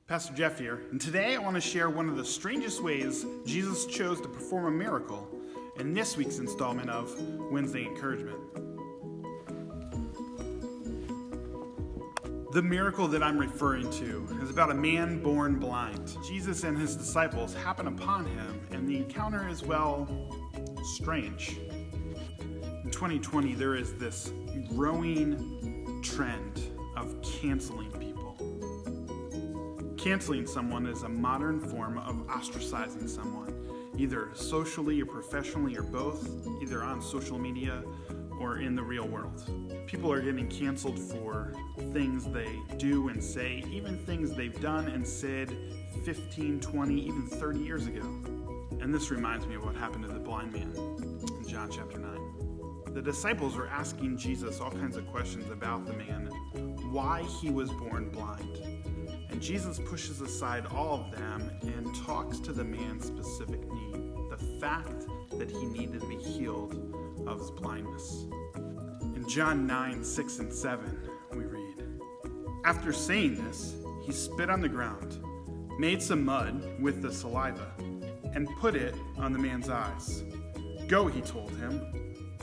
Pastor Jeff here, and today I want to share one of the strangest ways Jesus chose to perform a miracle in this week's installment of Wednesday Encouragement. The miracle that I'm referring to is about a man born blind. Jesus and his disciples happen upon him, and the encounter is, well, strange. In 2020, there is this growing trend of canceling people. Canceling someone is a modern form of ostracizing someone, either socially or professionally or both, either on social media or in the real world. People are getting canceled for things they do and say, even things they've done and said 15, 20, even 30 years ago. And this reminds me of what happened to the blind man in John chapter 9. The disciples were asking Jesus all kinds of questions about the man, why he was born blind. And Jesus pushes aside all of them and talks to the man's specific need, the fact that he needed to be healed of his blindness. In John 9, 6 and 7, we read, "After saying this, he spit on the ground, made some mud with the saliva, and put it on the man's eyes. 'Go,' he told him,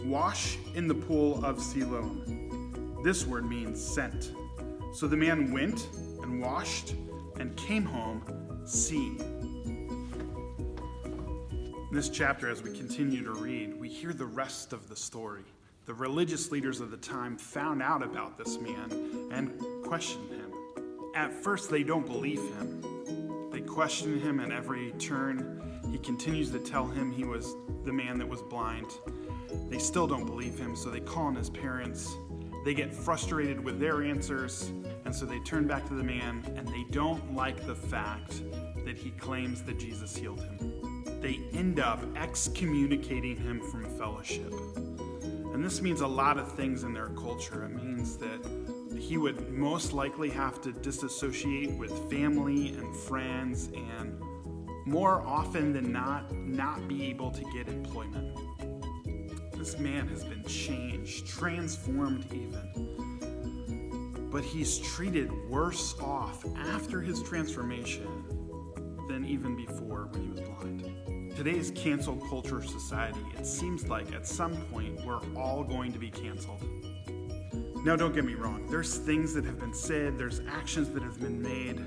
'wash in the pool of Siloam.'" This word means sent. So the man went and washed and came home seeing. In this chapter, as we continue to read, we hear the rest of the story. The religious leaders of the time found out about this man and questioned him. At first, they don't believe him. They question him at every turn. He continues to tell him he was the man that was blind. They still don't believe him, so they call on his parents. They get frustrated with their answers, and so they turn back to the man, and they don't like the fact that he claims that Jesus healed him. They end up excommunicating him from fellowship. And this means a lot of things in their culture. It means that he would most likely have to disassociate with family and friends, and more often than not be able to get employment. This man has been changed, transformed even. But he's treated worse off after his transformation than even before when he was blind. Today's cancel culture society, it seems like at some point we're all going to be canceled. Now, don't get me wrong. There's things that have been said, there's actions that have been made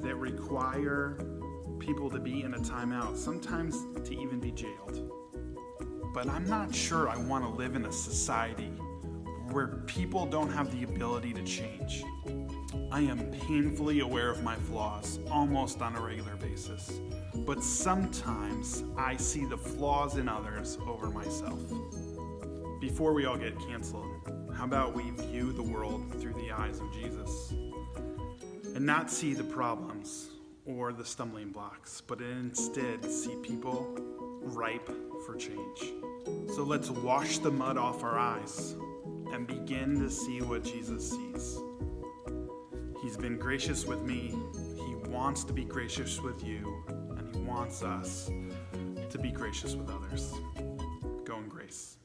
that require people to be in a timeout, sometimes to even be jailed. But I'm not sure I want to live in a society where people don't have the ability to change. I am painfully aware of my flaws almost on a regular basis, but sometimes I see the flaws in others over myself. Before we all get canceled, how about we view the world through the eyes of Jesus and not see the problems or the stumbling blocks, but instead see people ripe for change. So let's wash the mud off our eyes and begin to see what Jesus sees. He's been gracious with me. He wants to be gracious with you, and he wants us to be gracious with others. Go in grace.